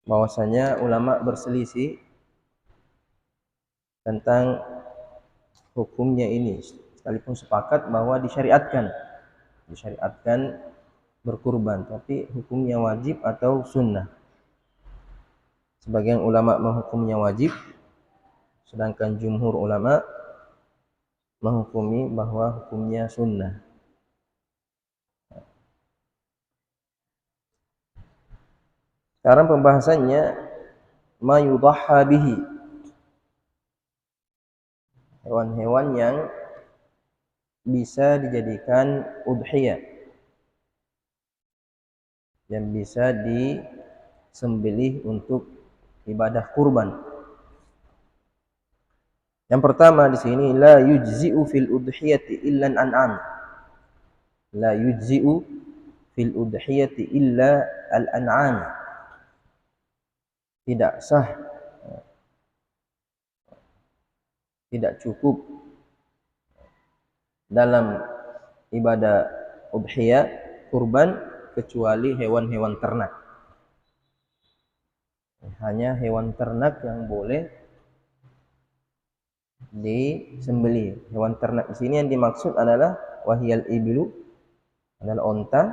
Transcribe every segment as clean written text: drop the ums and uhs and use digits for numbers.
bahwasanya ulama berselisih tentang hukumnya ini, sekalipun sepakat bahwa disyariatkan berkurban, tapi hukumnya wajib atau sunnah. Sebagian ulama menghukumnya wajib, sedangkan jumhur ulama menghukumi bahwa hukumnya sunnah. Sekarang pembahasannya ma yudhahha bihi, hewan-hewan yang bisa dijadikan udhiyah, yang bisa disembelih untuk ibadah kurban. Yang pertama di sini, la yujzi'u fil udhiyati illa al-an'am. La yujzi'u fil udhiyati illa al-an'am. Tidak sah, tidak cukup dalam ibadah udhiyah kurban kecuali hewan-hewan ternak. Hanya hewan ternak yang boleh disembelih. Hewan ternak di sini yang dimaksud adalah wahiyal ibilu, adalah onta,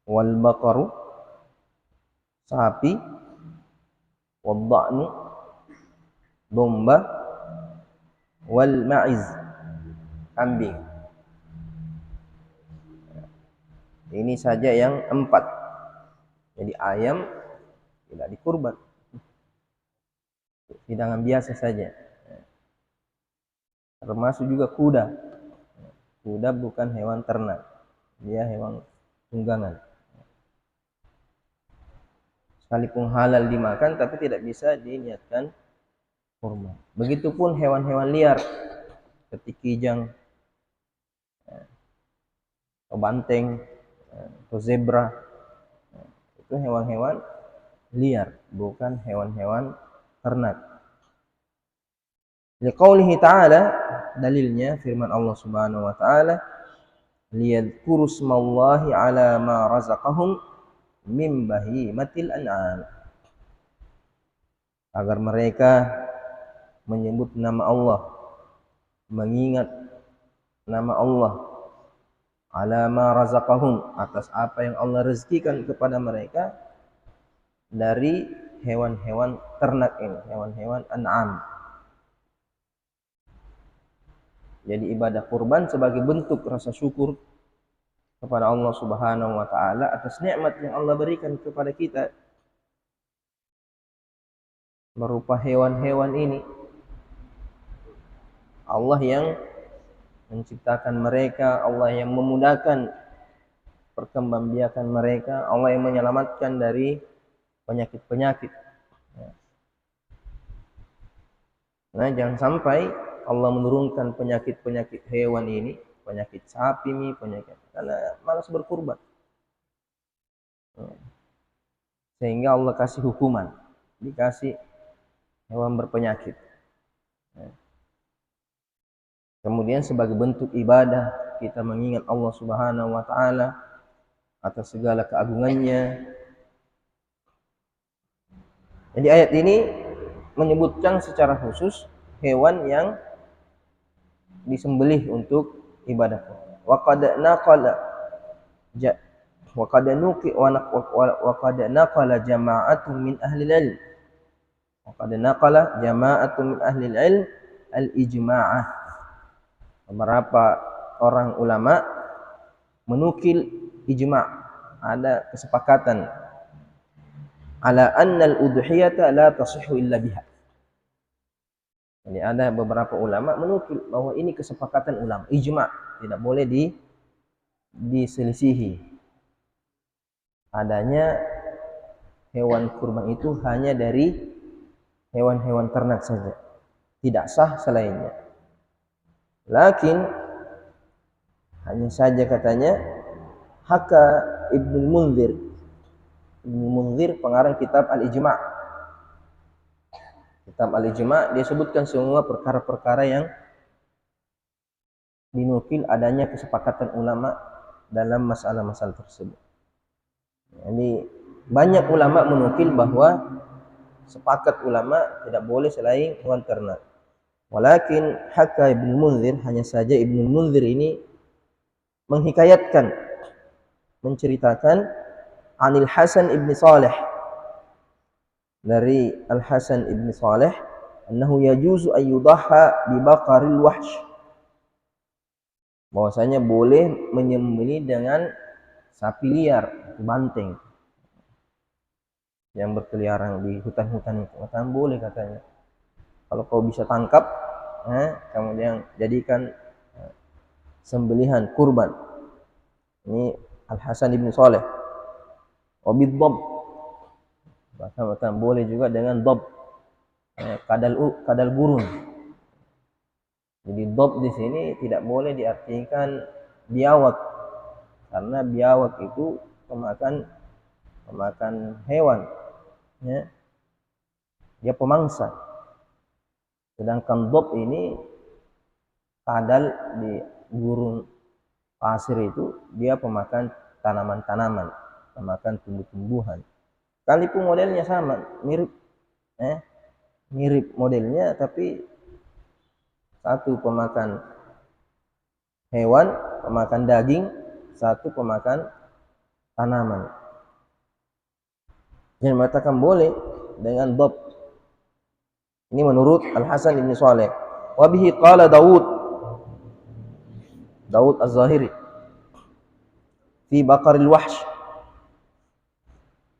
wal baqaru, sapi, wal dha'nu, domba, wal ma'iz, kambing. Ini saja yang 4. Jadi ayam tidak dikurban, hidangan biasa saja. Termasuk juga kuda. Kuda bukan hewan ternak, dia hewan tunggangan. Sekalipun halal dimakan, tapi tidak bisa diniatkan kurban. Begitupun hewan-hewan liar seperti kijang, atau banteng, atau zebra. Itu hewan-hewan liar, bukan hewan-hewan ternak. Liqaulihi ta'ala, dalilnya firman Allah Subhanahu wa ta'ala, liyadhkuru smallahi ala ma razaqahum min bahimatil an'am. Agar mereka menyebut nama Allah, mengingat nama Allah, ala ma razaqahum, atas apa yang Allah rezekikan kepada mereka dari hewan-hewan ternak ini, hewan-hewan an'am. Jadi ibadah kurban sebagai bentuk rasa syukur kepada Allah Subhanahu wa ta'ala atas nikmat yang Allah berikan kepada kita berupa hewan-hewan ini. Allah yang menciptakan mereka, Allah yang memudahkan perkembangbiakan mereka, Allah yang menyelamatkan dari penyakit-penyakit. Nah, jangan sampai Allah menurunkan penyakit-penyakit hewan ini, penyakit sapi ini, penyakit, karena malas berkurban. Sehingga Allah kasih hukuman, dikasih hewan berpenyakit. Kemudian sebagai bentuk ibadah kita mengingat Allah Subhanahu wa ta'ala atas segala keagungannya. Jadi ayat ini menyebutkan secara khusus hewan yang disembelih untuk ibadah. Wa qad naqala jama'atun min ahli al-ilm. Wa qad naqala jama'atun min ahli al-ilm al-ijma'ah. Beberapa orang ulama menukil ijma', ada kesepakatan ala anna al-udhiyata la tasihhu illa biha. Jadi ada beberapa ulama menukil bahwa ini kesepakatan ulama, ijma', tidak boleh diselisihi. Adanya hewan kurban itu hanya dari hewan-hewan ternak saja, tidak sah selainnya. Lakin hanya saja katanya haka Ibnu Munzir pengarang kitab Al-Ijma'. Kitab Al-Ijma' dia sebutkan semua perkara-perkara yang dinukil adanya kesepakatan ulama dalam masalah-masalah tersebut. Jadi banyak ulama menukil bahwa sepakat ulama tidak boleh selain hewan ternak. Walakin haka Ibnu Munzir, hanya saja Ibnu Munzir ini menghikayatkan, menceritakan Anil Hasan ibn Saleh, dari Al Hasan ibn Saleh, annahu yajuzu an yudaha bi baqaril wahsh, bahwasanya boleh menyembelih dengan sapi liar, banteng yang berkeliaran di hutan-hutan itu. Katanya boleh, katanya. Kalau kau bisa tangkap, kemudian jadikan sembelihan kurban. Ini Al Hasan ibn Saleh. Wabid dob, bahkan boleh juga dengan dob, kadal gurun. Jadi dob di sini tidak boleh diartikan biawak, karena biawak itu pemakan hewan, ya. Dia pemangsa. Sedangkan dob ini kadal di gurun pasir itu, dia pemakan tanaman-tanaman, pemakan tumbuh-tumbuhan. Sekalipun modelnya sama, mirip modelnya, tapi satu pemakan hewan, pemakan daging, satu pemakan tanaman. Jadi mengatakan boleh dengan dob. Ini menurut Al Hasan ibn Saleh. Wa bihi qala Daud Az-Zahiri fi baqaril wahsh.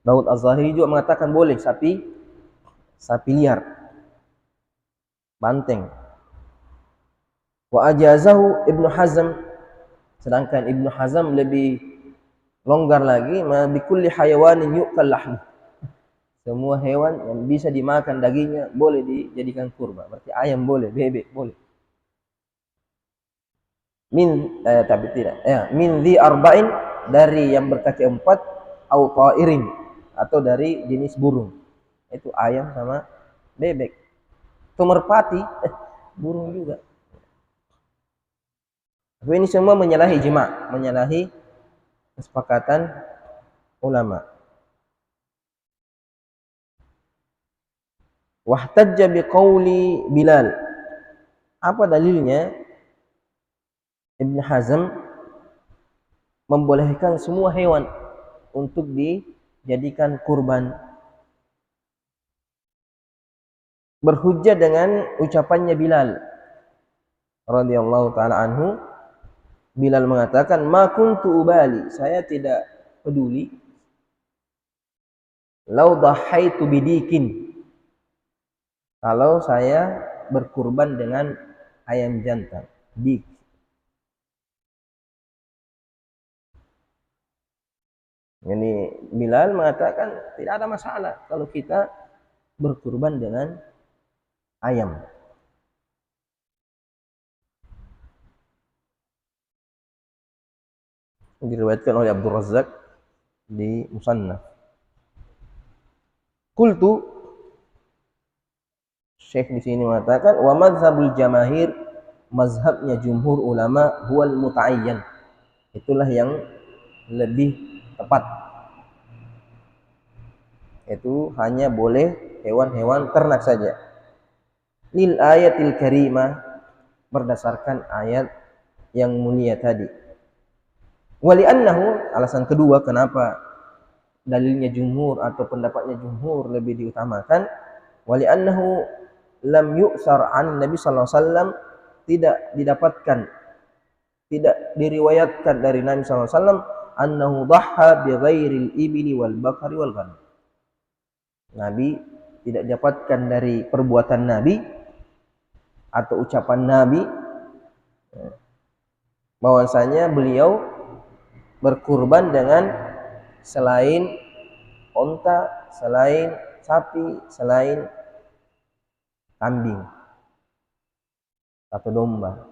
Daud Az-Zahiri juga mengatakan boleh sapi liar, banteng. Wa ajazahu Ibnu Hazm, sedangkan Ibnu Hazm lebih longgar lagi, ma bi kulli hayawanin yu'kal lahmu, semua hewan yang bisa dimakan dagingnya boleh dijadikan kurban. Berarti ayam boleh, bebek boleh. Tapi tidak. Ya, min dhi arba'in, dari yang berkaki 4, au ta'irin, atau dari jenis burung. Itu ayam sama bebek. Itu merpati, burung juga. Tapi ini semua menyalahi ijma', menyalahi kesepakatan ulama. Wahtajja biqauli Bilal. Apa dalilnya Ibn Hazm membolehkan semua hewan untuk dijadikan kurban? Berhujjah dengan ucapannya Bilal radhiyallahu taala anhu. Bilal mengatakan, ma kuntu ubali, saya tidak peduli, lau dhahaitu bidikin, kalau saya berkurban dengan ayam jantan, dik. Jadi Bilal mengatakan tidak ada masalah kalau kita berkurban dengan ayam. Diriwayatkan oleh Abdul Razzaq di Musannaf. Qultu, Syekh di sini mengatakan, wa madzhabul jamahir, mazhabnya jumhur ulama, huwal muta'ayyan, itulah yang lebih tepat. Itu hanya boleh hewan-hewan ternak saja. Lil ayatil karimah, berdasarkan ayat yang mulia tadi. Wali annahu, alasan kedua kenapa dalilnya jumhur atau pendapatnya jumhur lebih diutamakan, wali annahu lam yu'sar an Nabi sallallahu alaihi wasallam, tidak didapatkan, tidak diriwayatkan dari Nabi sallallahu alaihi wasallam, annahu dhahha bi ghairil ibli wal bakari wal ghanam. Nabi tidak dapatkan dari perbuatan Nabi atau ucapan Nabi bahwasanya beliau berkurban dengan selain onta, selain sapi, selain kambing atau domba.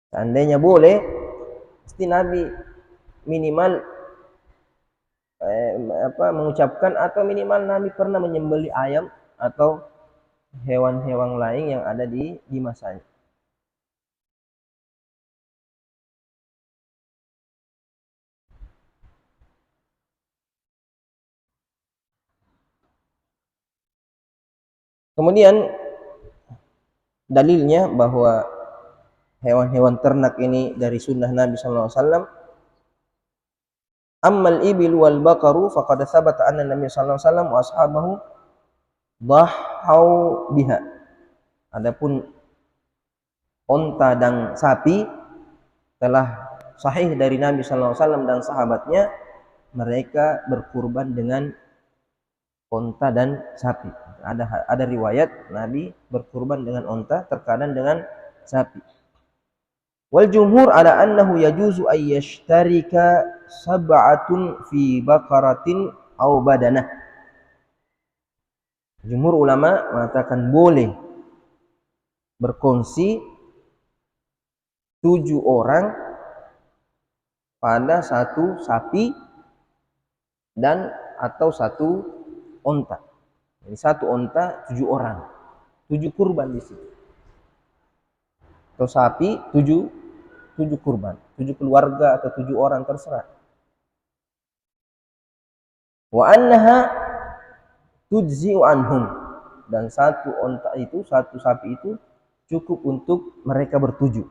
Seandainya boleh, pasti Nabi minimal mengucapkan, atau minimal Nabi pernah menyembelih ayam atau hewan-hewan lain yang ada di masanya. Kemudian dalilnya bahwa hewan-hewan ternak ini dari sunnah Nabi sallallahu alaihi wasallam. Ammal ibil wal baqaru faqad thabata anna Nabi sallallahu alaihi wasallam wa ashabahu dhahau biha. Adapun onta dan sapi telah sahih dari Nabi sallallahu alaihi wasallam dan sahabatnya, mereka berkurban dengan onta dan sapi. Ada riwayat Nabi berkurban dengan onta, terkadang dengan sapi. Wal jumhur ala annahu yajuzu ay yashtarika sab'atun fi baqaratin aw badanah. Jumhur ulama mengatakan boleh berkongsi 7 orang pada satu sapi dan atau satu onta. Jadi satu onta 7 orang, 7 kurban di situ. Atau sapi 7 kurban, 7 keluarga atau 7 orang terserah. Wa annaha tujzi'u anhum, dan satu onta itu, satu sapi itu cukup untuk mereka bertujuh.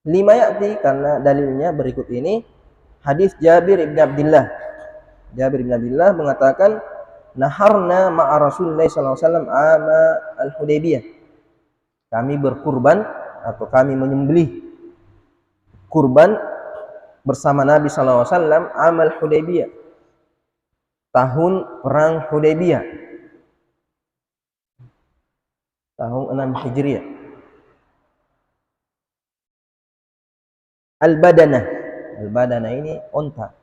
Lima ya'ti, karena dalilnya berikut ini hadis Jabir ibn Abdullah. Jabir ibn Abdullah mengatakan, naharna ma'a Rasulullah sallallahu alaihi wasallam ama al-Hudaybiyah. Kami berkurban atau kami menyembelih kurban bersama Nabi sallallahu alaihi wasallam amal Hudaybiyah, tahun perang Hudaybiyah, tahun 6 Hijriah. Al-badanah ini onta.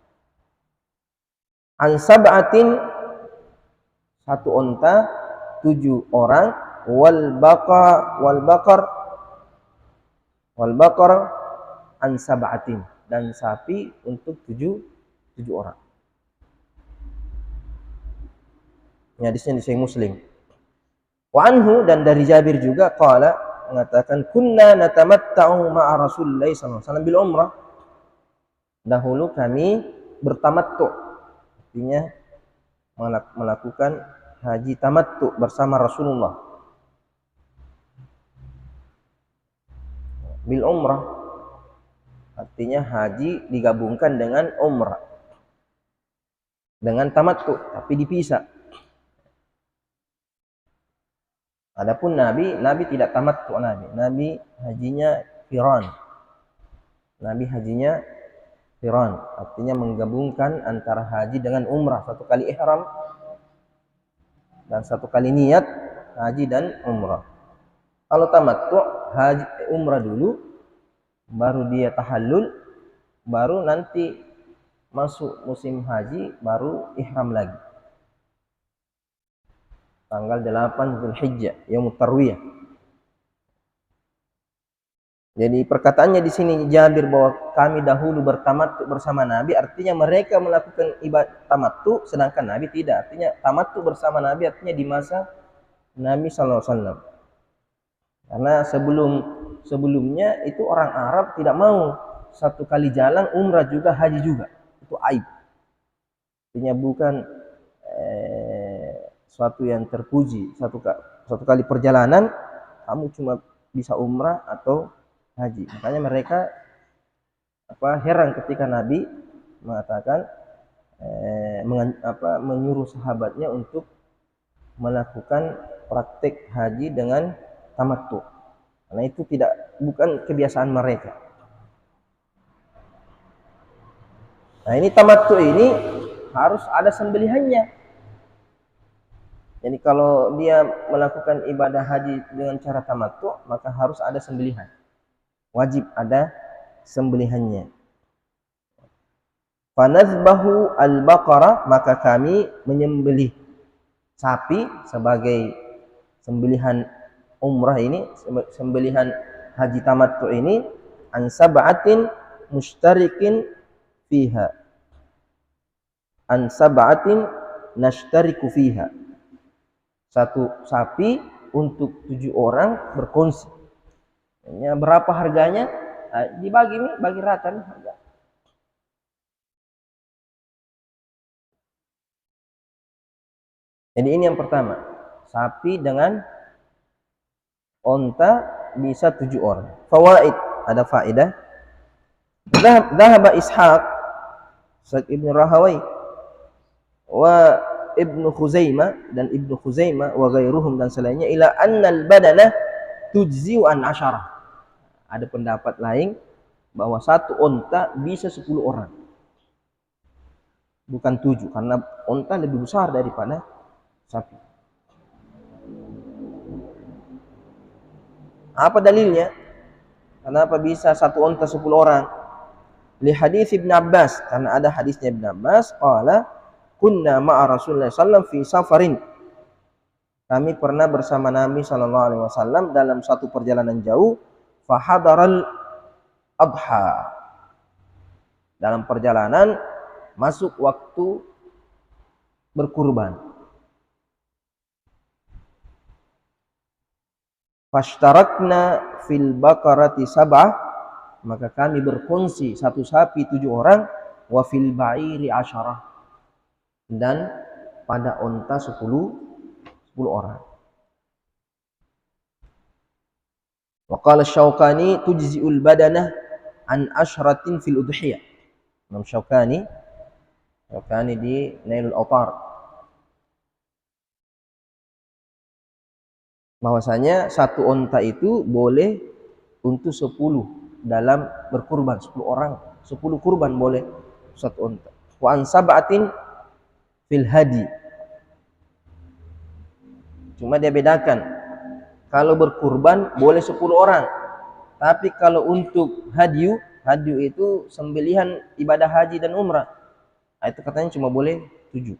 An sab'atin, satu onta 7 orang, wal baqar an sab'atin, dan sapi untuk 7 orang. Ini hadisnya di Sahih Muslim. Wa anhu, dan dari Jabir juga, qala, mengatakan, kunna natamatta'u ma'a Rasulillah sallallahu alaihi wasallam bil umrah. Dahulu kami bertamattu, artinya melakukan haji tamattu bersama Rasulullah. Bil umrah artinya haji digabungkan dengan umrah, dengan tamattu tapi dipisah. Adapun Nabi tidak tamattu, Nabi hajinya qiran. Nabi hajinya qiran, artinya menggabungkan antara haji dengan umrah, satu kali ihram dan satu kali niat haji dan umrah. Kalau tamattu, haji umrah dulu, baru dia tahallul, baru nanti masuk musim haji baru ihram lagi. Tanggal 8 Zulhijjah, Yaumut Tarwiyah. Jadi perkataannya di sini Jabir bahwa kami dahulu bertamattu bersama Nabi, artinya mereka melakukan ibadah tamattu sedangkan Nabi tidak. Artinya tamattu bersama Nabi artinya di masa Nabi sallallahu alaihi wasallam. Karena sebelumnya itu orang Arab tidak mau satu kali jalan umrah juga haji juga. Itu aib. Artinya bukan suatu yang terpuji. Satu kali perjalanan kamu cuma bisa umrah atau haji. Makanya mereka heran ketika Nabi mengatakan menyuruh sahabatnya untuk melakukan praktik haji dengan tamattu. Karena itu bukan kebiasaan mereka. Nah, ini tamattu ini harus ada sembelihannya. Jadi kalau dia melakukan ibadah haji dengan cara tamattu, maka harus ada sembelihan. Wajib ada sembelihannya. Fanazbahu al-baqarah, maka kami menyembelih sapi sebagai sembelihan umrah ini, sembelihan haji tamattu ini, an sab'atin mushtarikin fiha. An sab'atin nashtariku fiha. Satu sapi untuk 7 orang berkongsi. Berapa harganya? Bagi rata nih harga. Jadi ini yang pertama, Sapi dengan onta bisa 7 orang. Fawaid, ada faedah. Dhahaba Ishaq Ibn Rahawai wa Ibnu Khuzaimah dan Ibnu Khuzaimah wa ghairuhum dan selainnya ila annal badana tujzi'u an asyarah. Ada pendapat lain bahwa satu onta bisa 10 orang. Bukan 7 karena onta lebih besar daripada sapi. Apa dalilnya? Kenapa bisa satu onta 10 orang? Li hadits Ibn Abbas, karena ada hadisnya Ibn Abbas, qala kunna ma'a Rasulullah sallallahu fi safarin. Kami pernah bersama Nabi sallallahu alaihi wasallam dalam satu perjalanan jauh, fa hadaral adha. Dalam perjalanan masuk waktu berkurban. Fashtarakna fil baqarati sab'ah, maka kami berkongsi satu sapi 7 orang, wa fil ba'iri asyarah, dan pada onta 10 orang. Wa qala Syaukani tujzi'ul badanah an asyratin fil udhiyah. Imam Syaukani di Nailul Awtar, bahwasanya satu onta itu boleh untuk 10 dalam berkurban, 10 orang, 10 kurban boleh satu onta. Wa an sab'atin fil hadi. Cuma dia bedakan, kalau berkurban boleh 10 orang, tapi kalau untuk hadyu itu sembelihan ibadah haji dan umrah, itu katanya cuma boleh 7.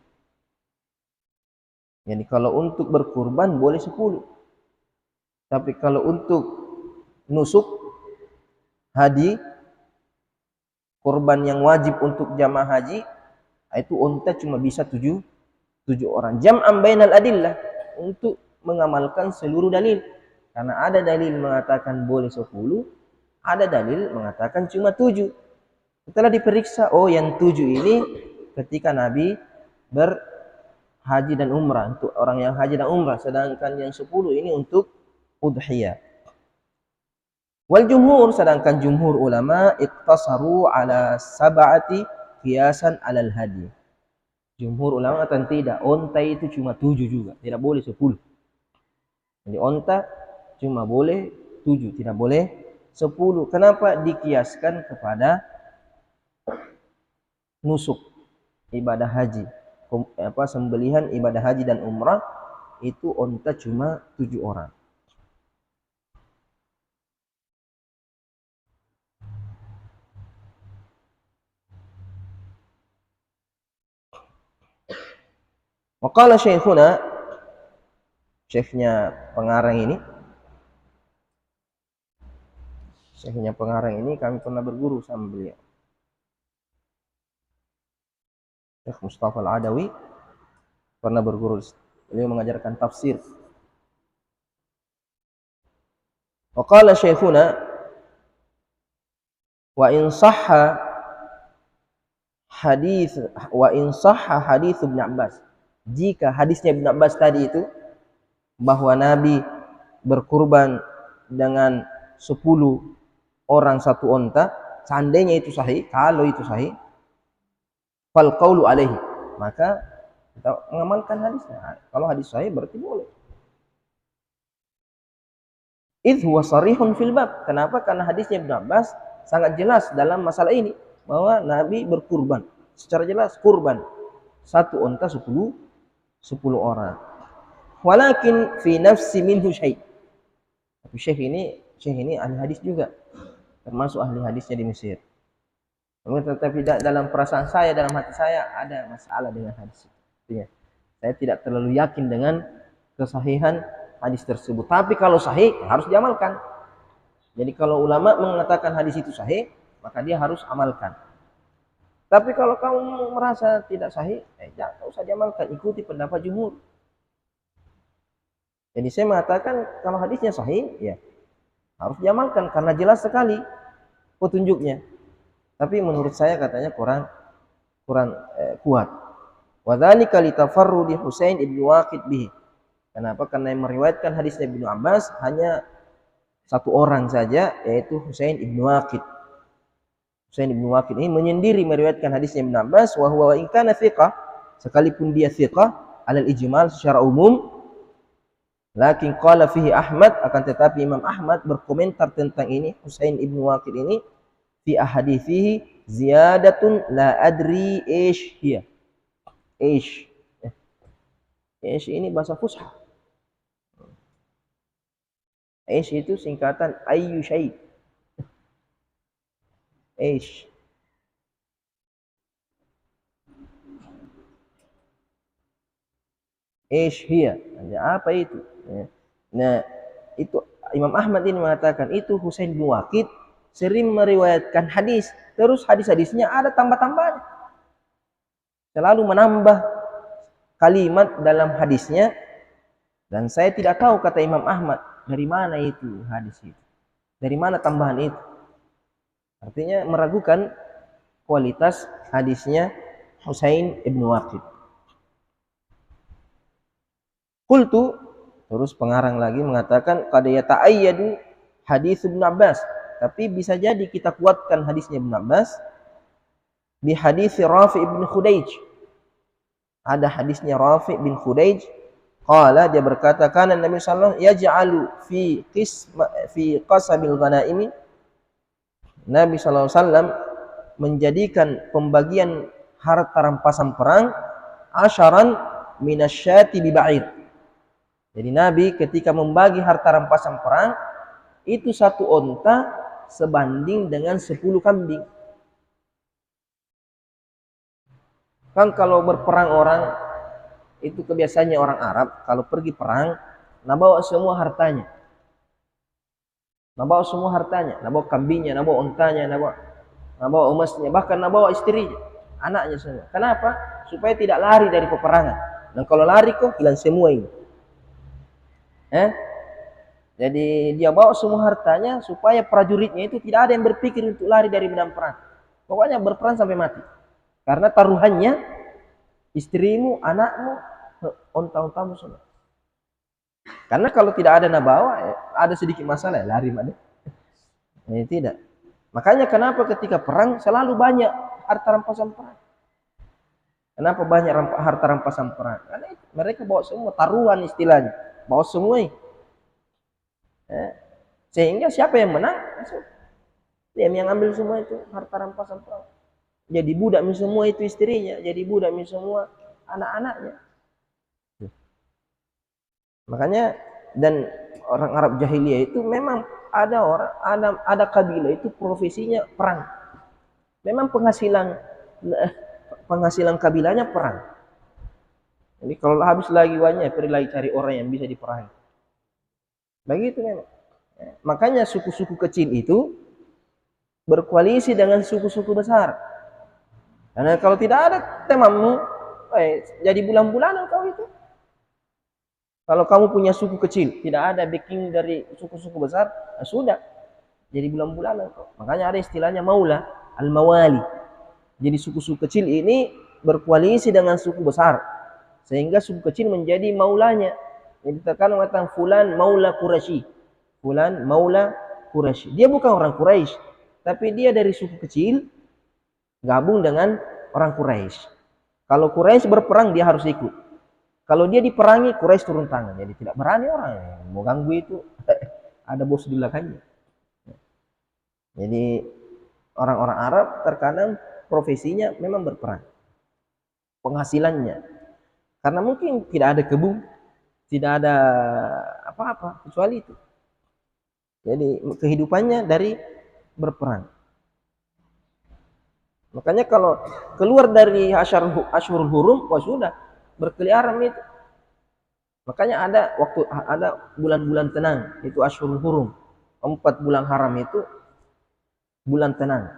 Jadi kalau untuk berkurban boleh 10, tapi kalau untuk nusuk haji, kurban yang wajib untuk jamaah haji, itu unta cuma bisa 7 orang. Jam'an bainal adillah, untuk mengamalkan seluruh dalil. Karena ada dalil mengatakan boleh 10, ada dalil mengatakan cuma 7. Setelah diperiksa, oh yang 7 ini ketika Nabi berhaji dan umrah, untuk orang yang haji dan umrah, sedangkan yang 10 ini untuk udhiyah. Wal jumhur, sedangkan jumhur ulama iqtasaru ala sab'ati qiyasan alal hadi. Jumhur ulama kata tidak, onta itu cuma 7 juga, tidak boleh 10. Jadi onta cuma boleh 7, tidak boleh 10. Kenapa? Dikiaskan kepada nusuk ibadah haji, sembelihan ibadah haji dan umrah, itu onta cuma 7 orang. Waqala syekhuna, syekhnya pengarang ini kami pernah berguru sama beliau, Syekh Mustafa Al-Adawi, pernah berguru. Beliau mengajarkan tafsir. Waqala syekhuna wa in sahha hadits Ibn Abbas, jika hadisnya Ibn Abbas tadi itu bahwa Nabi berkurban dengan 10 orang satu onta, seandainya itu sahih, kalau itu sahih, fal qaulu alaihi, maka kita mengamalkan hadisnya. Kalau hadis sahih berarti boleh. Idh huwa sarihun fil bab. Kenapa? Karena hadisnya Ibn Abbas sangat jelas dalam masalah ini, bahwa Nabi berkurban secara jelas, kurban satu onta 10 orang. Walakin fi nafsi minhu syai'. Tapi syekh ini ahli hadis juga, termasuk ahli hadisnya di Mesir. Tetapi dalam perasaan saya, dalam hati saya ada masalah dengan hadis itu. Saya tidak terlalu yakin dengan kesahihan hadis tersebut. Tapi kalau sahih harus diamalkan. Jadi kalau ulama mengatakan hadis itu sahih, maka dia harus amalkan. Tapi kalau kamu merasa tidak sahih, jangan usah diamalkan, ikuti pendapat jumhur. Jadi saya mengatakan kalau hadisnya sahih, ya harus diamalkan karena jelas sekali petunjuknya. Tapi menurut saya katanya kurang kuat. Wa dzalika li tafarrudi Husain ibn Waqid bihi. Kenapa? Karena yang meriwayatkan hadisnya Ibnu Abbas hanya satu orang saja, yaitu Husain ibnu Waqid. Husain ibnu Waqid ini menyendiri meriwayatkan hadisnya Ibnu Abbas, wa huwa in kana thiqah, sekalipun dia thiqah alal ijmal secara umum, lakin qala fihi Ahmad, akan tetapi Imam Ahmad berkomentar tentang ini Husain ibnu Waqid ini, fi ahadithihi ziyadatun la adri ish hiya. Ish. Ish ini bahasa Fusha. Ish itu singkatan ayyu syai. Ish. Ish hiya. Apa itu? Nah, itu Imam Ahmad ini mengatakan itu Husain bin Waqid sering meriwayatkan hadis, terus hadis-hadisnya ada tambah-tambahnya. Selalu menambah kalimat dalam hadisnya, dan saya tidak tahu, kata Imam Ahmad, dari mana itu hadis itu, dari mana tambahan itu. Artinya meragukan kualitas hadisnya Husain ibnu Waqid. Qultu, terus pengarang lagi mengatakan qad yata'ayyadu hadis Ibnu Abbas, tapi bisa jadi kita kuatkan hadisnya Ibnu Abbas bi hadis Rafi' bin Khudaij. Ada hadisnya Rafi' bin Khudaij, qala, dia berkata, kana Nabi sallallahu alaihi wasallam yaj'alu fi qasabil ghanaimi, Nabi sallallahu alaihi wasallam menjadikan pembagian harta rampasan perang asyaran minasyati bi ba'ir. Jadi Nabi ketika membagi harta rampasan perang itu satu onta sebanding dengan 10 kambing. Kan kalau berperang orang, itu kebiasaannya orang Arab, kalau pergi perang, nah bawa semua hartanya. Nah bawa semua hartanya, nah bawa kambingnya, nah bawa ontanya, nah bawa emasnya, bahkan nah bawa istrinya, anaknya semua. Kenapa? Supaya tidak lari dari peperangan. Dan kalau lari kok hilang semua ini. Jadi dia bawa semua hartanya supaya prajuritnya itu tidak ada yang berpikir untuk lari dari medan perang. Pokoknya berperang sampai mati. Karena taruhannya istrimu, anakmu, onta-ontamu semua. Karena kalau tidak ada nabawa, ada sedikit masalah, lari mana? Tidak. Makanya kenapa ketika perang selalu banyak harta rampasan perang. Kenapa banyak harta rampasan perang? Karena mereka bawa semua, taruhan istilahnya, bawa semua. Sehingga siapa yang menang? Dia yang ambil semua itu harta rampasan perang. Jadi budak semua itu istrinya, jadi budak semua anak-anaknya. Makanya, dan orang Arab jahiliyah itu memang ada kabilah itu profesinya perang. Memang penghasilan kabilahnya perang. Jadi kalau habis lagi uangnya, pergi lagi cari orang yang bisa diperangi. Begitu memang. Makanya suku-suku kecil itu berkoalisi dengan suku-suku besar. Karena kalau tidak ada temanmu, jadi bulan-bulanan kau itu. Kalau kamu punya suku kecil, tidak ada backing dari suku-suku besar, sudah. Jadi bulan-bulanan kau. Makanya ada istilahnya maula, al-mawali. Jadi suku-suku kecil ini berkoalisi dengan suku besar. Sehingga suku kecil menjadi maulanya. Jadi terkadang mengatakan fulan maula Quraisy. Fulan maula Quraisy. Dia bukan orang Quraisy, tapi dia dari suku kecil gabung dengan orang Quraisy. Kalau Quraisy berperang dia harus ikut. Kalau dia diperangi, Quraisy turun tangan. Jadi tidak berani orang mau ganggu itu. Ada bos di belakangnya. Jadi orang-orang Arab terkadang profesinya memang berperang. Penghasilannya. Karena mungkin tidak ada kebun, tidak ada apa-apa kecuali itu. Jadi kehidupannya dari berperang. Makanya kalau keluar dari Asyhurul Hurum, wah sudah berkeliaran itu. Makanya ada bulan-bulan tenang, itu Asyhurul Hurum. 4 bulan haram itu bulan tenang.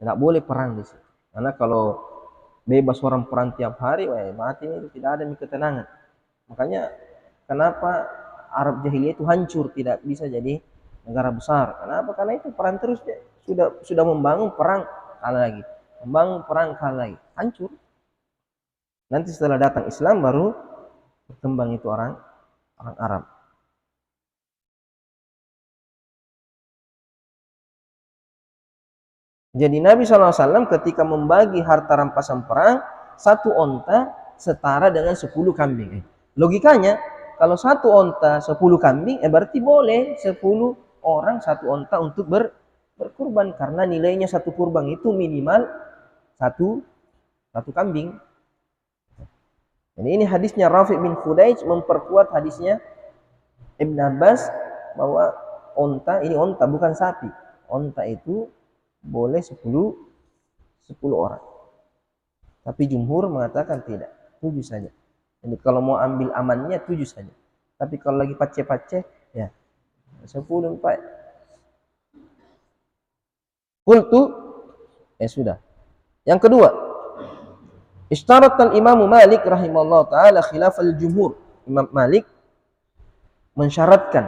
Tidak boleh perang di situ. Karena kalau bebas orang perang tiap hari, mati itu, tidak ada ketenangan. Makanya kenapa Arab jahiliyah itu hancur, tidak bisa jadi negara besar. Kenapa? Karena itu perang terus, sudah membangun perang kalah lagi, membangun perang kalah lagi, hancur. Nanti setelah datang Islam baru berkembang itu orang orang Arab. Jadi Nabi SAW ketika membagi harta rampasan perang, satu onta setara dengan 10 kambing. Logikanya, kalau satu onta 10 kambing, berarti boleh 10 orang satu onta untuk berkurban. Karena nilainya satu kurban itu minimal satu kambing. Jadi ini hadisnya Rafi' bin Khudaij memperkuat hadisnya Ibn Abbas bahwa onta, ini onta bukan sapi. Onta itu boleh 10 orang. Tapi jumhur mengatakan tidak, 7 saja. Jadi kalau mau ambil amannya 7 saja. Tapi kalau lagi pace-pace ya 10 Pak. Qultu sudah. Yang kedua, ishtaratal Imam Malik rahimahullah taala khilafal jumhur. Imam Malik mensyaratkan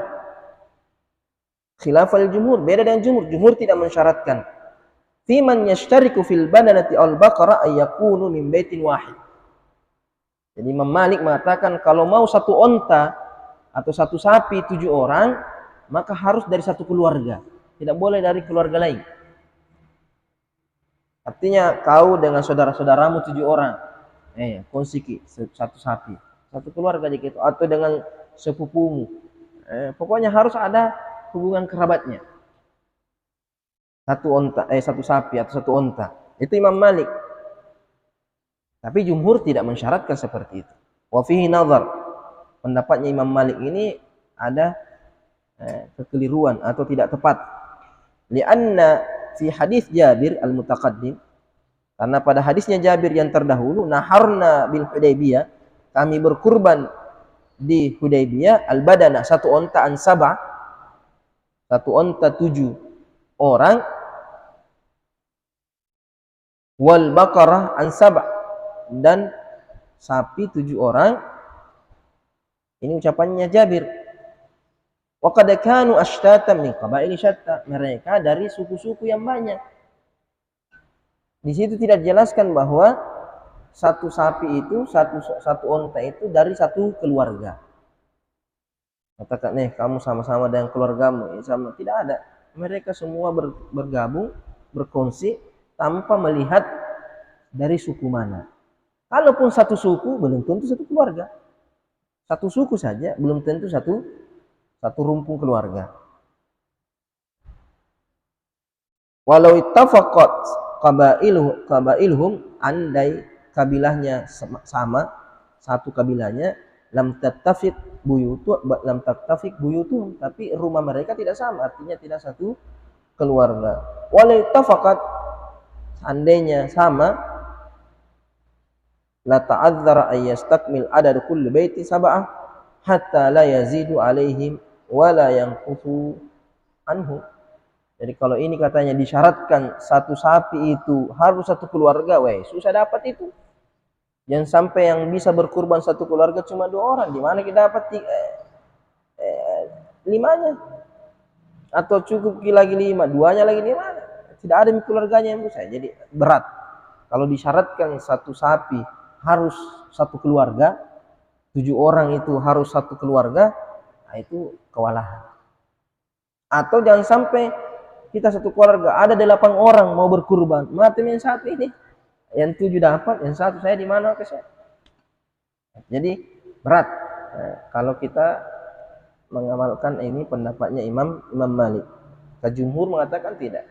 khilafal jumhur, beda dengan jumhur. Jumhur tidak mensyaratkan. Fiman yashtariku fil badanati al-baqarah ayyakunu min baitin wahid. Jadi Imam Malik mengatakan kalau mau satu onta atau satu sapi 7 orang, maka harus dari satu keluarga. Tidak boleh dari keluarga lain. Artinya kau dengan saudara-saudaramu 7 orang, konsiki satu sapi, satu keluarga gitu, atau dengan sepupumu. Pokoknya harus ada hubungan kerabatnya. Satu sapi atau satu onta. Itu Imam Malik. Tapi jumhur tidak mensyaratkan seperti itu. Wa fihi nazar. Pendapatnya Imam Malik ini ada kekeliruan atau tidak tepat. Lianna fi hadis Jabir al-mutaqaddim, karena pada hadisnya Jabir yang terdahulu, naharna bil Hudaybiyah, kami berkurban di Hudaybiyah al-badana, satu onta an sab'a, satu onta 7 orang, wal baqarah an sab'a, dan sapi 7 orang. Ini ucapannya Jabir. Wa qad kanu ashtatan min qabaili syatta, mereka dari suku-suku yang banyak. Di situ tidak dijelaskan bahwa satu sapi itu, satu onta itu dari satu keluarga. Katakan kamu sama-sama dengan keluargamu, sama, tidak ada. Mereka semua bergabung, berkongsi tanpa melihat dari suku mana. Kalaupun satu suku, belum tentu satu keluarga. Satu suku saja belum tentu satu rumpun keluarga. Walau ittafaqat qabailuhum, andai kabilahnya sama, satu kabilahnya, lam tattafiq buyutuhum, tapi rumah mereka tidak sama, artinya tidak satu keluarga. Walau ittafaqat, andainya sama, la ta'adzara ay yastakmil adad kulli baiti sab'ah hatta la yazidu alaihim wa la yanqusu anhu. Jadi kalau ini katanya disyaratkan satu sapi itu harus satu keluarga, susah dapat itu. Jangan sampai yang bisa berkurban satu keluarga cuma 2 orang. Di mana kita dapat 5-nya? Atau cukup lagi 5, 2-nya lagi 5? Tidak ada keluarganya yang bisa. Jadi berat. Kalau disyaratkan satu sapi harus satu keluarga, 7 orang itu harus satu keluarga, nah itu kewalahan. Atau jangan sampai kita satu keluarga ada 8 orang mau berkurban, mati yang satu ini, yang 7 dapat, yang satu saya di mana ke saya. Jadi berat. Kalau kita mengamalkan ini pendapatnya Imam Malik. Jumhur mengatakan tidak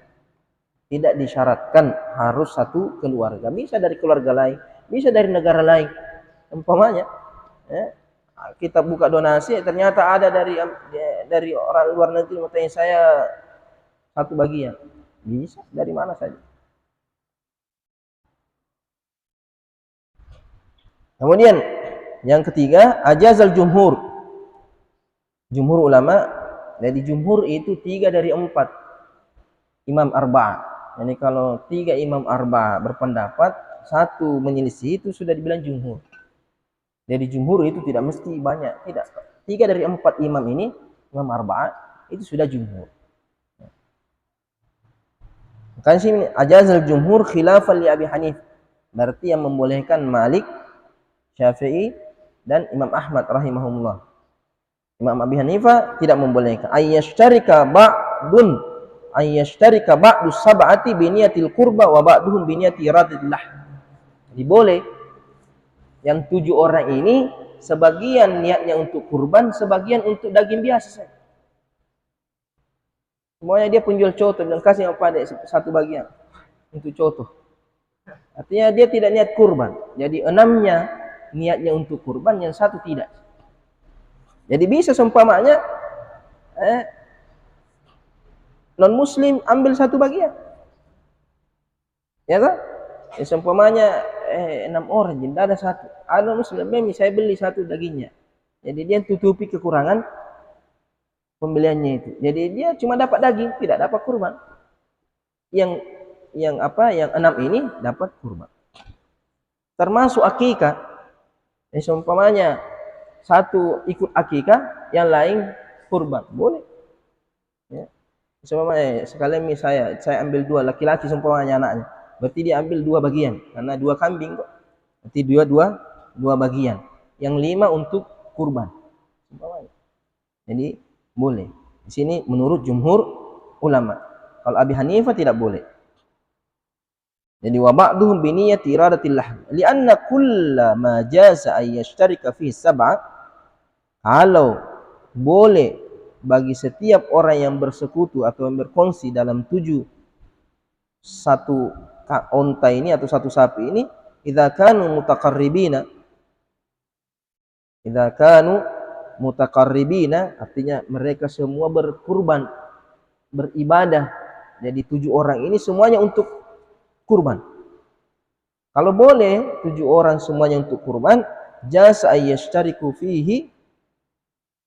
disyaratkan harus satu keluarga, bisa dari keluarga lain, bisa dari negara lain. Umpamanya kita buka donasi, ternyata ada dari orang luar negeri, makanya saya satu bagian, bisa dari mana saja. Kemudian yang ketiga, ajazal jumhur ulama. Jadi jumhur itu 3 dari 4 imam arba'ah. Jadi kalau 3 imam arba'ah berpendapat, 1 menyelisih, itu sudah dibilang jumhur. Jadi jumhur itu tidak mesti banyak, tidak. 3 dari 4 imam ini, imam arba'ah, itu sudah jumhur. Kan sini ajazal jumhur khilafan li Abi Hanif. Berarti yang membolehkan Malik, Syafi'i, dan Imam Ahmad rahimahumullah. Imam Abi Hanifah tidak membolehkan. Ayyashtarika ba'du sab'ati biniyatil qurba wa ba'duhum biniyati iradillah. Jadi boleh yang 7 orang ini sebagian niatnya untuk kurban, sebagian untuk daging biasa. Semuanya dia penjual coto, dan kasih yang pandai satu bagian untuk coto. Artinya dia tidak niat kurban. Jadi 6-nya niatnya untuk kurban, yang 1 tidak. Jadi bisa seumpamanya non muslim ambil 1 bagian. Ya kan? Ya, seumpamanya 6 orang, jadi ada 1. Ada muslim, saya beli 1 dagingnya. Jadi dia tutupi kekurangan pembeliannya itu. Jadi dia cuma dapat daging, tidak dapat kurban. Yang 6 ini dapat kurban. Termasuk akikah. Seumpamanya 1 ikut akikah, yang lain kurban, boleh. Ya. Seumpamanya sekalian saya ambil 2 laki-laki seumpamanya anaknya. Berarti dia ambil 2 bagian, karena 2 kambing kok. Berarti 2 bagian. Yang 5 untuk kurban. Jadi boleh. Di sini menurut jumhur ulama. Kalau Abi Hanifah tidak boleh. Jadi wa ba'duhum bi niyyati iradatil lahm. Li'anna kulla ma jaza ay yashtarika fihi sab'a. Kalau boleh bagi setiap orang yang bersekutu atau yang berkongsi dalam 7 satu onta ini atau 1 sapi ini, idza kanu mutaqarribina, artinya mereka semua berkurban, beribadah. Jadi 7 orang ini semuanya untuk kurban. Kalau boleh 7 orang semuanya untuk kurban, jasa ayyashtariku fihi,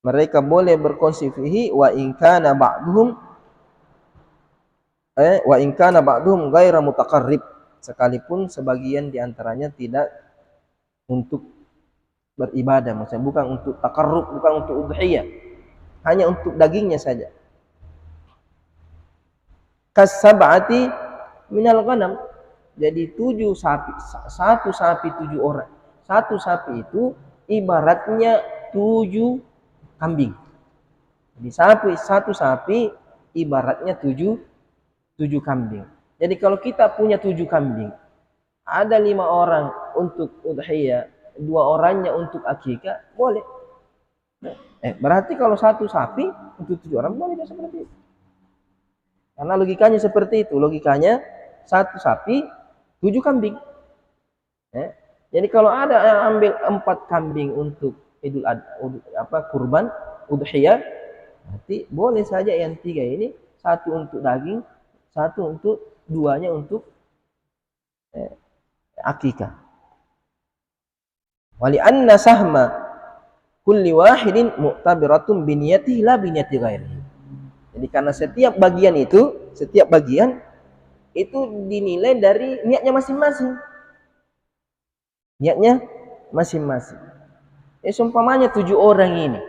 mereka boleh berkongsi fihi wa in kana ba'duhum ghaira mutaqarrib, sekalipun sebagian diantaranya tidak untuk beribadah, maksudnya bukan untuk takarrub, bukan untuk udhiyah, hanya untuk dagingnya saja. Kasab'ati minal ghanam, jadi 7 sapi, 1 sapi 7 orang. 1 sapi itu ibaratnya 7 kambing. Jadi 1 sapi ibaratnya 7 kambing. Jadi kalau kita punya 7 kambing, ada 5 orang untuk udhiyah, 2 orangnya untuk akikah, boleh. Berarti kalau 1 sapi untuk 7 orang boleh seperti itu. Karena logikanya seperti itu. Logikanya 1 sapi 7 kambing. Jadi kalau ada yang ambil 4 kambing untuk kurban udhiyah, berarti boleh saja yang 3 ini, 1 untuk daging, 1 untuk 2-nya untuk akikah. Wali anna sahma kulli wahidin mu'tabiratun biniyatihi la biniyati ghairihi. Jadi karena setiap bagian itu dinilai dari niatnya masing-masing. Niatnya masing-masing. Seumpamanya 7 orang ini,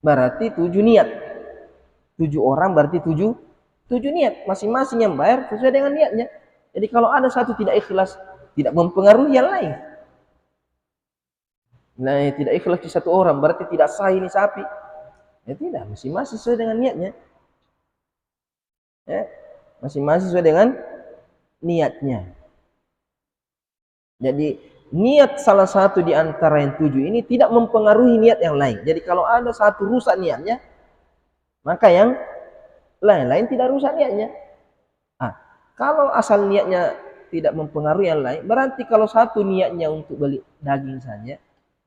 berarti 7 niat. 7 orang berarti 7 niat. Masing-masing yang bayar sesuai dengan niatnya. Jadi kalau ada 1 tidak ikhlas, tidak mempengaruhi yang lain. Nah, tidak ikhlas di 1 orang berarti tidak sah ini sapi. Ya tidak, masing-masing sesuai dengan niatnya. Masing-masing sesuai dengan niatnya. Jadi niat salah satu di antara yang 7 ini tidak mempengaruhi niat yang lain. Jadi kalau ada 1 rusak niatnya, maka yang lain-lain tidak rusak niatnya. Kalau asal niatnya tidak mempengaruhi yang lain, berarti kalau 1 niatnya untuk beli daging saja,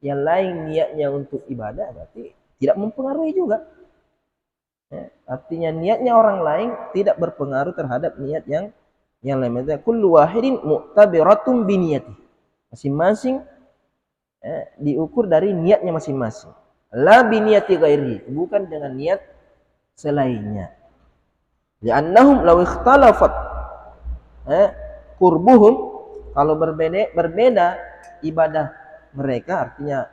yang lain niatnya untuk ibadah, berarti tidak mempengaruhi juga. Artinya niatnya orang lain tidak berpengaruh terhadap niat yang lain. Kullu wahidin mu'tabiratun biniyati. Masing-masing diukur dari niatnya masing-masing. La biniyati ghairi, bukan dengan niat selainnya. Li'annahum law ikhtalafat kurbuhum, kalau berbeda ibadah mereka, artinya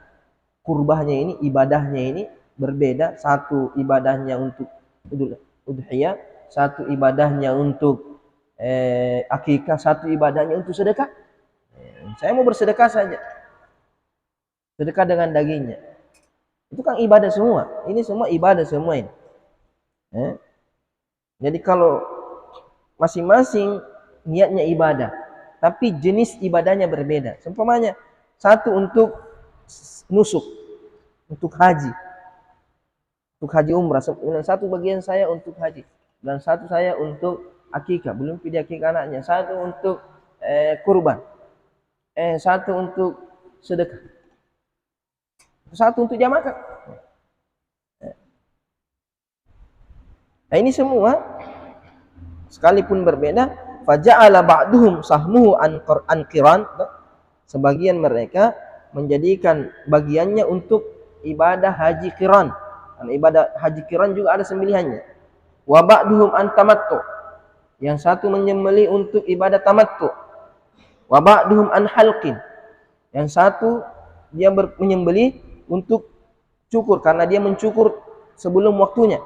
kurbahnya ini, ibadahnya ini berbeda. 1 ibadahnya untuk udhiyah, 1 ibadahnya untuk akikah, 1 ibadahnya untuk sedekah. Saya mau bersedekah saja, sedekah dengan dagingnya. Itu kan ibadah semua. Ini semua ibadah semua ini. Jadi kalau masing-masing niatnya ibadah, tapi jenis ibadahnya berbeda. Seumpamanya satu untuk nusuk, untuk haji umrah, dan satu bagian saya untuk haji, dan satu saya untuk akikah, belum pilih akikah anaknya, satu untuk kurban, satu untuk sedekah, satu untuk jamaah. Nah, ini semua sekalipun berbeda, faja'ala ba'duhum sahmuhu an qiran, sebagian mereka menjadikan bagiannya untuk ibadah haji qiran. Dan ibadah haji qiran juga ada sembelihannya. Wa ba'duhum an tamattu, yang satu menyembelih untuk ibadah tamattu. Wa ba'duhum an halqin, yang satu dia menyembelih untuk cukur karena dia mencukur sebelum waktunya.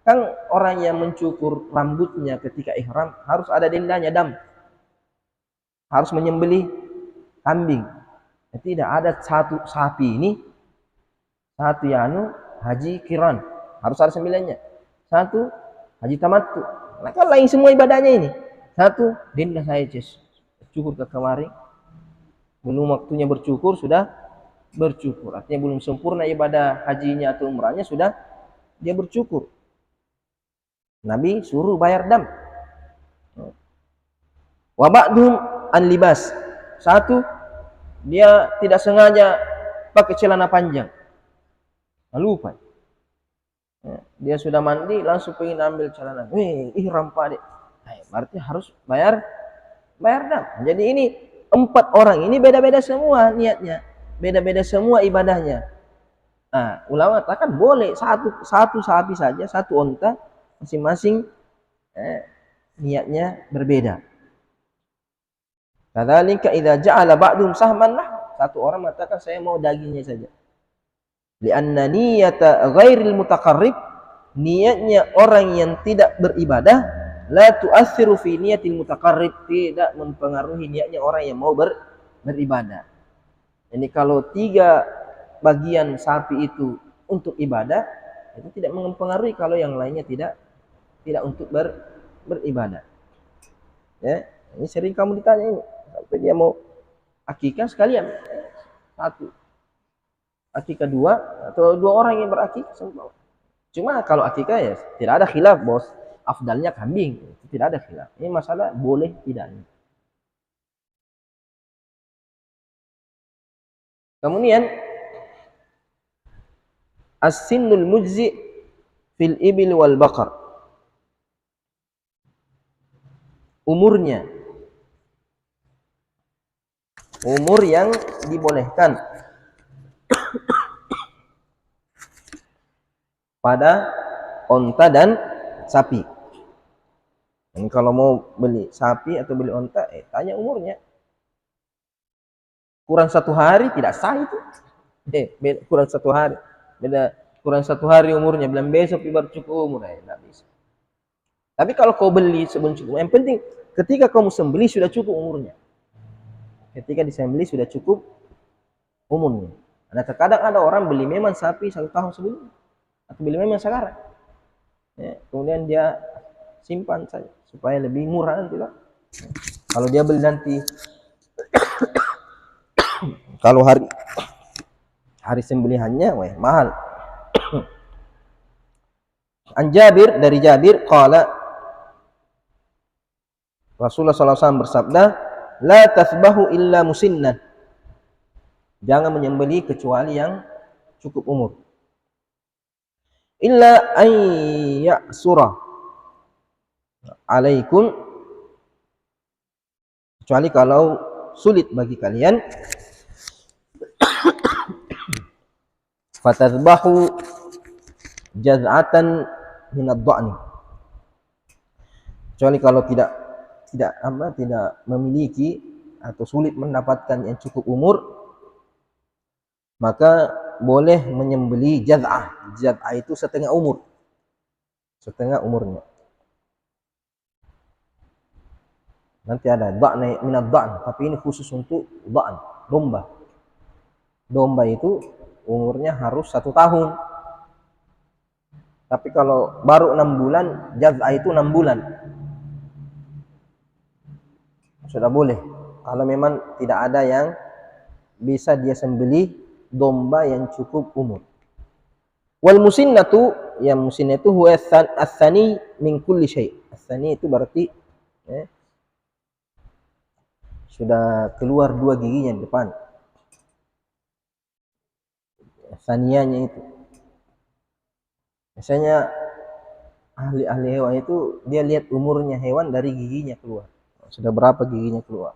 Kan orang yang mencukur rambutnya ketika ihram harus ada dendanya, dam. Harus menyembelih kambing. Tidak ada satu sapi ini, satu yanu haji qiran, harus ada sembilannya. Satu haji tamattu. Nah, kan lain semua ibadahnya ini. Satu denda saya cukur ke kemari. Belum waktunya bercukur sudah bercukur. Artinya belum sempurna ibadah hajinya atau umrahnya sudah dia bercukur. Nabi suruh bayar dam. Wa ba'dhum an libas. Satu, dia tidak sengaja pakai celana panjang. Lupa. Dia sudah mandi langsung pengen ambil celana. Ihram Pak Dek. Berarti harus bayar dam. Jadi ini 4 orang ini beda-beda semua niatnya. Beda-beda semua ibadahnya. Nah, ulama katakan boleh satu sapi saja, satu onta, masing-masing niatnya berbeda. Kadzalika idza ja'ala ba'dhum sahman lah, satu orang mengatakan saya mau dagingnya saja. Li'anna niyata ghairil mutaqarrib, niatnya orang yang tidak beribadah, la tu'assiru fi niyatil mutaqarrib, tidak mempengaruhi niatnya orang yang mau beribadah. Jadi kalau 3 bagian sapi itu untuk ibadah, itu tidak mempengaruhi kalau yang lainnya tidak untuk beribadah. Ya, ini sering kamu ditanya ini, sampai dia mau akikah sekalian, satu akikah 2 atau 2 orang yang berakikah semua. Cuma kalau akikah ya tidak ada khilaf bos, afdalnya kambing, tidak ada khilaf. Ini masalah boleh tidaknya. Kemudian as-sinnul mujzi fil ibil wal baqar, umur yang dibolehkan pada onta dan sapi. Dan kalau mau beli sapi atau beli onta, tanya umurnya. Kurang 1 hari tidak sah itu. Kurang 1 hari. Beda kurang 1 hari umurnya, bilang besok baru cukup umur, tidak bisa. Tapi kalau kau beli sebelum cukup, yang penting ketika kau sembelih sudah cukup umurnya. Ketika disembelih sudah cukup umurnya. Nah, terkadang ada orang beli memang sapi 1 tahun sebelum, atau beli memang sekarang. Kemudian dia simpan saja supaya lebih murah nanti lah. Kalau dia beli nanti kalau hari sembelihannya mahal. An Jabir, dari Jabir qala, Rasulullah SAW bersabda, la tasbahu illa musinnah, jangan menyembelih kecuali yang cukup umur. Illa an ya'sura alaikum, kecuali kalau sulit bagi kalian, fatazbahu jaz'atan min ad-dha'ni, kecuali kalau tidak memiliki atau sulit mendapatkan yang cukup umur, maka boleh menyembelih jaz'ah. Jaz'ah itu setengah umurnya. Nanti ada dha'na min ad-dha'n, tapi ini khusus untuk dha'n, domba. Domba itu umurnya harus 1 tahun. Tapi kalau baru 6 bulan, jaz'ah itu 6 bulan. Sudah boleh. Kalau memang tidak ada yang bisa dia sembelih domba yang cukup umur. Wal musinnatu, yang musinnah itu huwa ats-tsani min kulli syai'. Ats-tsani itu berarti sudah keluar 2 giginya di depan. Saniyanya itu. Biasanya ahli-ahli hewan itu dia lihat umurnya hewan dari giginya keluar. Sudah berapa giginya keluar.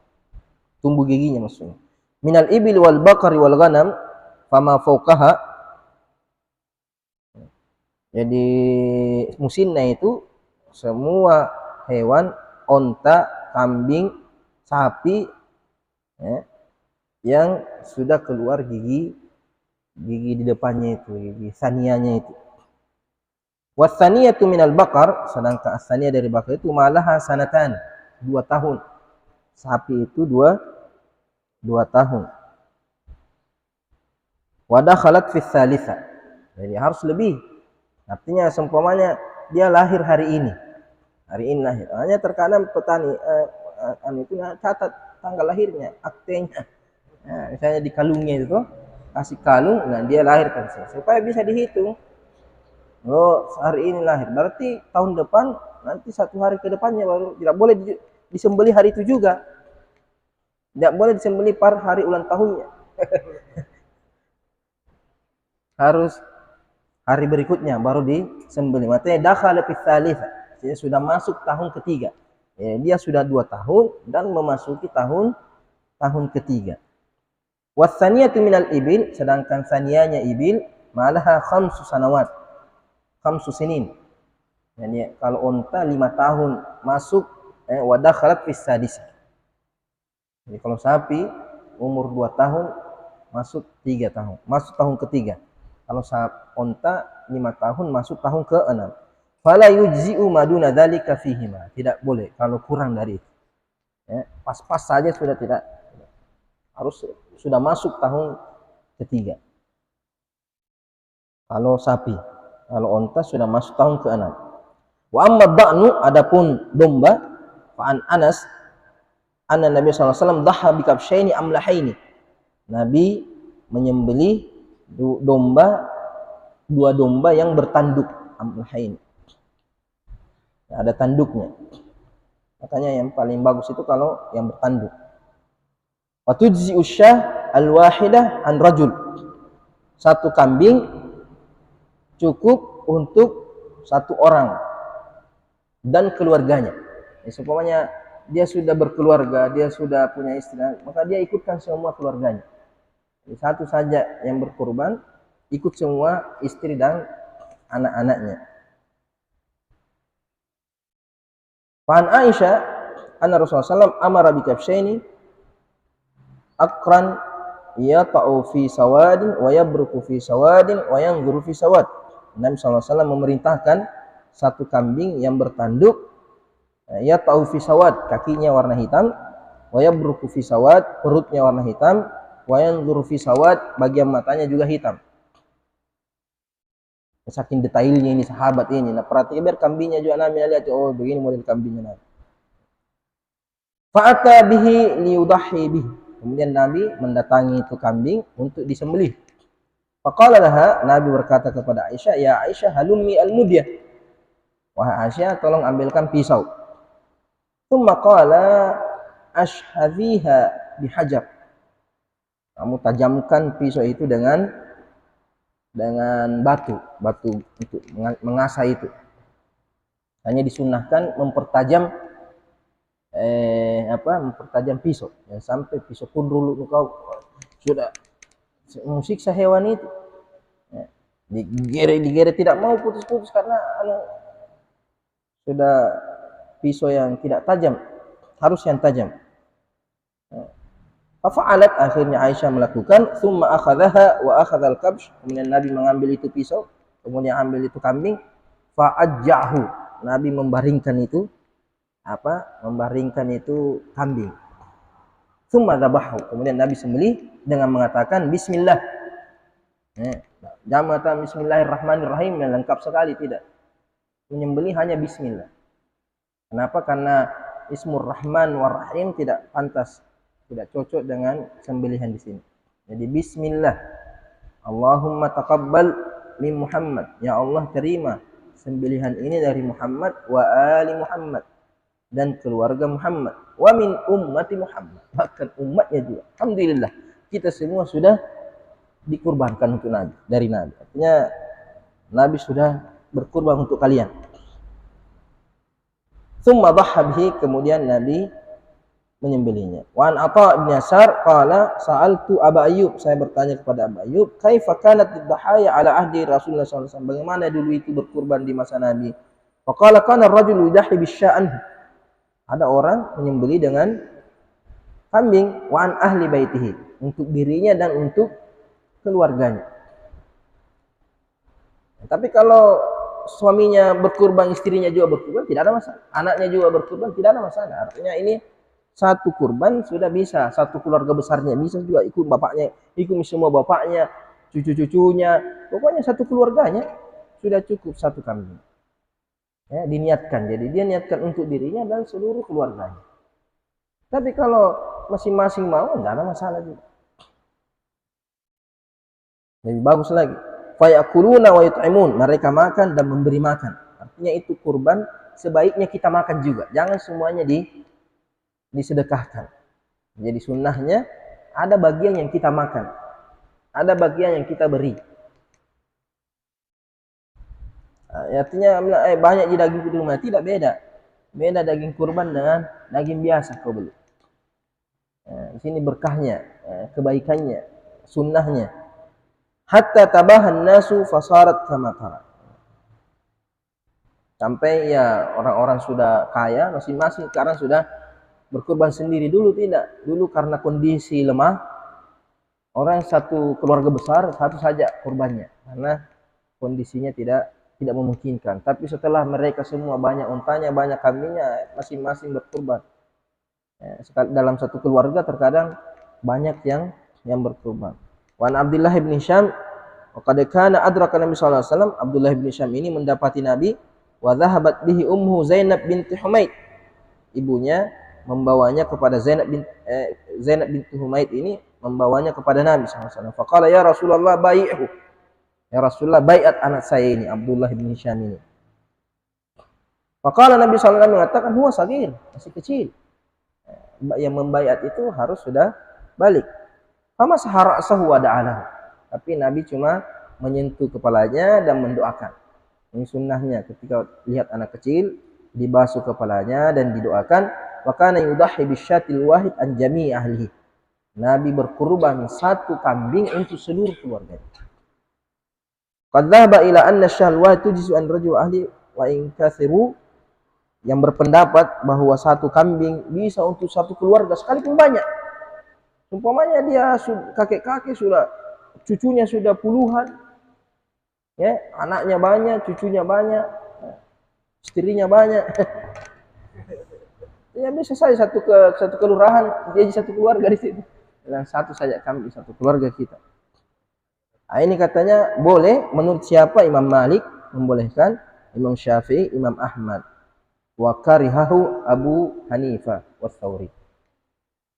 Tumbuh giginya maksudnya. Minal ibil wal baqari wal ghanam fama fawqaha. Jadi musinnah itu semua hewan, onta, kambing, sapi yang sudah keluar gigi di depannya itu, gigi saniyanya itu. Wasaniyatu minal baqar, sedangkan asaniyah dari bakar itu malaha sanatan, 2 tahun. Sapi itu 2 tahun. Wa dakhalat fi tsalitsah. Jadi harus lebih. Artinya seumpamanya dia lahir hari ini. Hari ini lahir. Hanya terkadang petani itu catat tanggal lahirnya, aktenya. Nah, misalnya di kalungnya itu kasih kalung, nah dia lahirkan supaya bisa dihitung. Oh, hari ini lahir. Berarti tahun depan, nanti 1 hari ke depannya baru tidak boleh disembelih hari itu juga. Tidak boleh disembelih per hari ulang tahunnya. Harus hari berikutnya baru disembelih. Makanya dakhala fi tsalitsah. Dia sudah masuk tahun ketiga. Ya, dia sudah 2 tahun dan memasuki tahun ketiga. Wasaniyatu minal ibil, sedangkan saniyanya ibil malaha 5 sanawat. 5 sinin. Yani kalau unta 5 tahun masuk wa dakhalat fis sadis. Jadi kalau sapi umur 2 tahun masuk 3 tahun, masuk tahun ketiga. Kalau unta 5 tahun masuk tahun ke-6. Fala yujzi'u maduna dzalika fihima. Tidak boleh kalau kurang dari itu. Pas-pas saja sudah tidak, harus sudah masuk tahun ketiga. Kalau sapi, kalau unta sudah masuk tahun ke-6. Wa amma ba'nu, adapun domba, fa'an Anas anna Nabi sallallahu alaihi wasallam dhaha bi kabsyaini amlahaini. Nabi menyembelih 2 domba yang bertanduk, amlahaini. Ada tanduknya. Makanya yang paling bagus itu kalau yang bertanduk. Wa tujzi'u syah al-wahidah an rajul. 1 kambing cukup untuk 1 orang dan keluarganya. Seumpamanya dia sudah berkeluarga, dia sudah punya istri, maka dia ikutkan semua keluarganya. Jadi 1 saja yang berkorban, ikut semua istri dan anak-anaknya. Fa'an Aisyah anna Rasulullah SAW amara bi kabsyaini akran yata'u fi sawadin wa yabruku fi sawadin wa yanzuru fi sawad. Nabi SAW memerintahkan 1 kambing yang bertanduk, yata'u fi sawad, kakinya warna hitam, wa yabruku fi sawad, perutnya warna hitam, wa yanzuru fi sawad, bagian matanya juga hitam. Saking detailnya ini sahabat ini. Nah, perhatikan biar kambingnya juga Nabi lihat, oh begini model kambingnya Nabi. Fa'ata bihi liyudahi bihi. Kemudian Nabi mendatangi itu kambing untuk disembelih. Faqala laha, Nabi berkata kepada Aisyah, ya Aisyah halummi al-mudyah. Wahai Aisyah, tolong ambilkan pisau. Tsumma qala ashhadhiha bihajar. Kamu tajamkan pisau itu dengan batu untuk mengasah itu. Hanya disunnahkan mempertajam mempertajam pisau. Ya, sampai pisau pun dulu kau sudah mesiksa hewan itu. Ya, digeret tidak mau putus-putus karena sudah pisau yang tidak tajam, harus yang tajam. Fa'alat, akhirnya Aisyah melakukan, thumma akhadhaha wa akhadhal kabsh, kemudian Nabi mengambil itu pisau, kemudian ambil itu kambing, fa'ajjahu, Nabi membaringkan itu kambing. Thumma dhabahu, kemudian Nabi sembelih dengan mengatakan bismillah. Jamatan bismillahirrahmanirrahim yang lengkap sekali, tidak. Menyembelih hanya bismillah. Kenapa? Karena Ismur Rahman war Rahim tidak pantas, tidak cocok dengan sembelihan di sini. Jadi bismillah. Allahumma taqabbal min Muhammad. Ya Allah, terima sembelihan ini dari Muhammad wa ali Muhammad dan keluarga Muhammad, wa min ummati Muhammad, bahkan umatnya juga. Alhamdulillah, kita semua sudah dikurbankan untuk Nabi, dari Nabi. Artinya Nabi sudah berkurban untuk kalian. Tsumma dhahha bihi, kemudian Nabi menyembelihnya. Wa an Atha bin Yasar qala sa'altu Aba Ayyub, saya bertanya kepada Aba Ayyub, kaifa kanat ad-dhahaya ala ahdi Rasulullah sallallahu alaihi wasallam, bagaimana dulu itu berkurban di masa Nabi? Faqala kana ar-rajulu yudahhi bisya'an, ada orang menyembelih dengan kambing, wa an ahli baitihi, untuk dirinya dan untuk keluarganya. Tapi kalau suaminya berkurban, istrinya juga berkurban, tidak ada masalah. Anaknya juga berkurban, tidak ada masalah. Artinya ini satu kurban sudah bisa, satu keluarga besarnya bisa juga ikut bapaknya, ikut semua bapaknya, cucu-cucunya, pokoknya satu keluarganya sudah cukup satu kambing. Ya, diniatkan. Jadi dia niatkan untuk dirinya dan seluruh keluarganya. Tapi kalau masing-masing mau, tidak ada masalah juga. Lebih bagus lagi. Fayakuluna wa yut'imun, mereka makan dan memberi makan. Artinya itu kurban sebaiknya kita makan juga. Jangan semuanya disedekahkan. Jadi sunnahnya ada bagian yang kita makan, ada bagian yang kita beri. Artinya banyak di daging di rumah, tidak beda. Beda daging kurban dengan daging biasa kau beli. Di sini berkahnya, kebaikannya, sunnahnya. Hatta tabahan nasu fasarat kama tara. Sampai ya orang-orang sudah kaya, masing-masing sekarang sudah berkurban sendiri. Dulu tidak. Dulu karena kondisi lemah, orang satu keluarga besar satu saja kurbannya, karena kondisinya tidak memungkinkan. Tapi setelah mereka semua banyak untanya, banyak kambingnya, masing-masing berkurban. Dalam satu keluarga terkadang banyak yang berkurban. Wan Abdullah bin Hisham, wa qad kana adraka Nabi sallallahu alaihi wasallam, Abdullah bin Hisham ini mendapati Nabi, wa dhahabat bihi ummu Zainab binti Humaid. Ibunya membawanya kepada Zainab binti Humaid ini membawanya kepada Nabi sallallahu alaihi wasallam. Faqala ya Rasulullah bai'hu. Ya Rasulullah, baiat anak saya ini, Abdullah bin Hisham ini. Faqala Nabi sallallahu alaihi wasallam mengatakan, huwa sagir, masih kecil. Yang membaiat itu harus sudah balik. Fama sahara'sahu wa da'alahu. Tapi Nabi cuma menyentuh kepalanya dan mendoakan. Ini sunnahnya, ketika lihat anak kecil dibasuh kepalanya dan didoakan. Wa kana yudahhi bisyatil wahid an jami'i ahlihi. Nabi berkurban satu kambing untuk seluruh keluarganya. Qad dhahaba ila anna syahal wahid tujizu an rajul ahli wa in kathiru, yang berpendapat bahwa satu kambing bisa untuk satu keluarga sekalipun banyak. Umpamanya dia kakek-kakek sudah, cucunya sudah puluhan, ya, anaknya banyak, cucunya banyak, istrinya banyak. Ya bisa saja satu kelurahan dia satu keluarga di situ. Dan satu saja kambing satu keluarga kita. Nah, ini katanya boleh menurut siapa? Imam Malik membolehkan, Imam Syafi'i, Imam Ahmad. Wa karihahu Abu Hanifah wa Tsawri.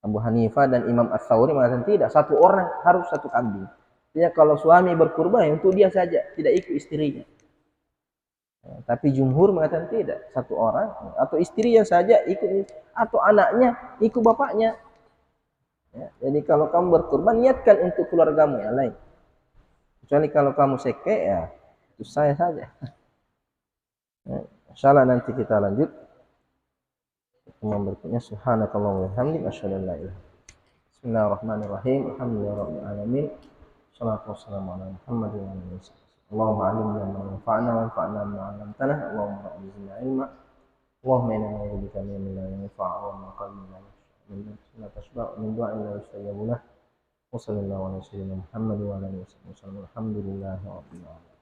Abu Hanifah dan Imam Ats-Tsawri mengatakan tidak, satu orang harus satu kambing. Artinya kalau suami berkurban untuk dia saja, tidak ikut istrinya. Tapi jumhur mengatakan tidak, satu orang atau istrinya saja ikut, atau anaknya ikut bapaknya. Ya, jadi kalau kamu berkurban, niatkan untuk keluargamu yang lain. Kecuali kalau kamu seke, ya itu saya saja. Ya, insyaallah nanti kita lanjut pertemuan berikutnya. Subhanakallahumma wa bihamdika asyhadu an la ilaha illa anta. Bismillahirrahmanirrahim. Alhamdulillahirabbil alamin. Shalatu wassalamu ala Muhammadin wa alihi wasallam. Allahumma 'allimna ma yanfa'una wanfa'na bima 'allamtana. Allahumma zidna ilma. Allahumma inna na'udzubika min ilmin la yanfa'u wa min qalbin la tashba'u min du'a'in la yustajabu lahu. Wa sallallahu ala sayyidina Muhammad wa ala alihi wasallam. Alhamdulillahirabbil alamin.